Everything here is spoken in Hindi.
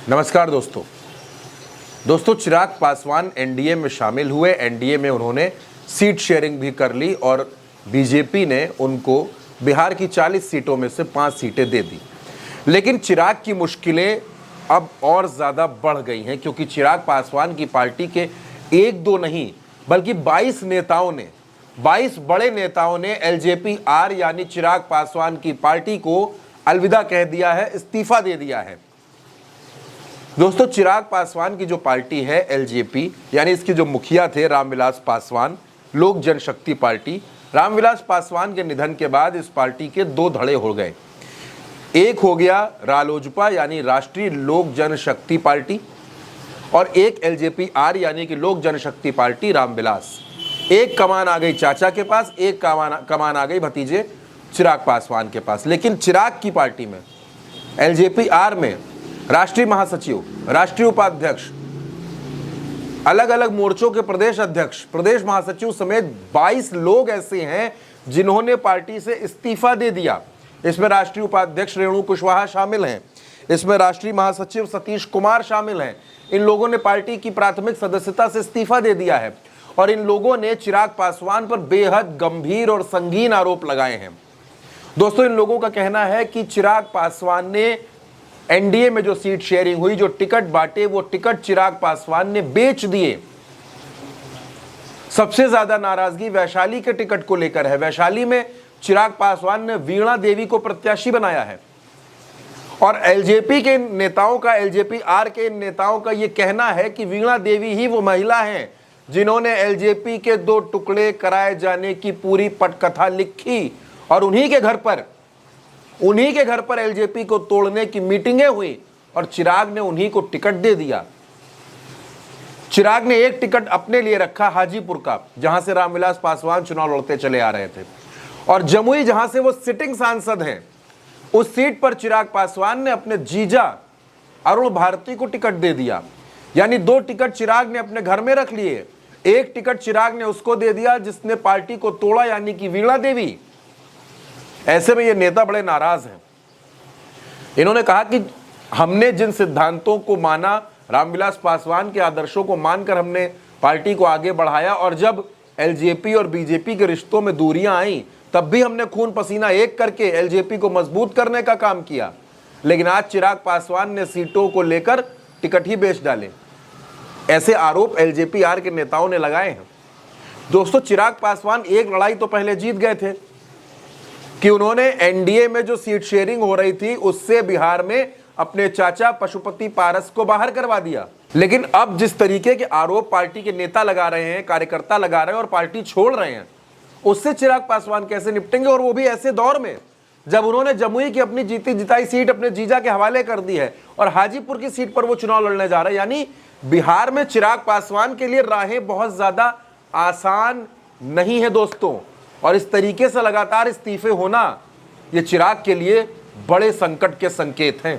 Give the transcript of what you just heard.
नमस्कार दोस्तों चिराग पासवान एनडीए में शामिल हुए। एनडीए में उन्होंने सीट शेयरिंग भी कर ली और बीजेपी ने उनको बिहार की 40 सीटों में से 5 सीटें दे दी। लेकिन चिराग की मुश्किलें अब और ज़्यादा बढ़ गई हैं, क्योंकि चिराग पासवान की पार्टी के एक दो नहीं बल्कि 22 बड़े नेताओं ने एलजेपी-आर यानी चिराग पासवान की पार्टी को अलविदा कह दिया है, इस्तीफा दे दिया है। दोस्तों चिराग पासवान की जो पार्टी है एलजेपी यानी इसके जो मुखिया थे रामविलास पासवान, लोक जनशक्ति पार्टी, रामविलास पासवान के निधन के बाद इस पार्टी के 2 धड़े हो गए। एक हो गया रालोजपा यानी राष्ट्रीय लोक जनशक्ति पार्टी और एक एलजेपी-आर यानी कि लोक जनशक्ति पार्टी रामविलास। एक कमान आ गई चाचा के पास, एक कमान आ गई भतीजे चिराग पासवान के पास। लेकिन चिराग की पार्टी में एलजेपी-आर में राष्ट्रीय महासचिव, राष्ट्रीय उपाध्यक्ष, अलग अलग मोर्चों के प्रदेश अध्यक्ष, प्रदेश महासचिव समेत 22 लोग ऐसे हैं जिन्होंने पार्टी से इस्तीफा दे दिया। इसमें राष्ट्रीय उपाध्यक्ष रेणु कुशवाहा शामिल हैं, इसमें राष्ट्रीय महासचिव सतीश कुमार शामिल हैं। इन लोगों ने पार्टी की प्राथमिक सदस्यता से इस्तीफा दे दिया है और इन लोगों ने चिराग पासवान पर बेहद गंभीर और संगीन आरोप लगाए हैं। दोस्तों इन लोगों का कहना है कि चिराग पासवान ने एनडीए में जो सीट शेयरिंग हुई, जो टिकट बांटे, वो टिकट चिराग पासवान ने बेच दिए। सबसे ज्यादा नाराजगी वैशाली के टिकट को लेकर है। वैशाली में चिराग पासवान ने वीणा देवी को प्रत्याशी बनाया है और एलजेपी के नेताओं का, एलजेपी-आर के नेताओं का यह कहना है कि वीणा देवी ही वो महिला हैं जिन्होंने एलजेपी के 2 टुकड़े कराए जाने की पूरी पटकथा लिखी और उन्हीं के घर पर एलजेपी को तोड़ने की मीटिंगें हुई और चिराग ने उन्हीं को टिकट दे दिया। चिराग ने एक टिकट अपने लिए रखा हाजीपुर का, जहां से रामविलास पासवान चुनाव लड़ते चले आ रहे थे, और जमुई जहां से वो सिटिंग सांसद हैं, उस सीट पर चिराग पासवान ने अपने जीजा अरुण भारती को टिकट दे दिया। यानी 2 टिकट चिराग ने अपने घर में रख लिए। एक टिकट चिराग ने उसको दे दिया जिसने पार्टी को तोड़ा, यानी कि वीणा देवी। ऐसे में ये नेता बड़े नाराज हैं। इन्होंने कहा कि हमने जिन सिद्धांतों को माना, रामविलास पासवान के आदर्शों को मानकर हमने पार्टी को आगे बढ़ाया, और जब एलजेपी और बीजेपी के रिश्तों में दूरियां आई तब भी हमने खून पसीना एक करके एलजेपी को मजबूत करने का काम किया। लेकिन आज चिराग पासवान ने सीटों को लेकर टिकट ही बेच डाले। ऐसे आरोप एलजेपी-आर के नेताओं ने लगाए हैं। दोस्तों चिराग पासवान एक लड़ाई तो पहले जीत गए थे कि उन्होंने एनडीए में जो सीट शेयरिंग हो रही थी उससे बिहार में अपने चाचा पशुपति पारस को बाहर करवा दिया। लेकिन अब जिस तरीके के आरोप पार्टी के नेता लगा रहे हैं, कार्यकर्ता लगा रहे हैं और पार्टी छोड़ रहे हैं, उससे चिराग पासवान कैसे निपटेंगे, और वो भी ऐसे दौर में जब उन्होंने जमुई की अपनी जीती जिताई सीट अपने जीजा के हवाले कर दी है और हाजीपुर की सीट पर वो चुनाव लड़ने जा रहे हैं। यानी बिहार में चिराग पासवान के लिए राहें बहुत ज्यादा आसान नहीं है दोस्तों, और इस तरीके से लगातार इस्तीफे होना ये चिराग के लिए बड़े संकट के संकेत हैं।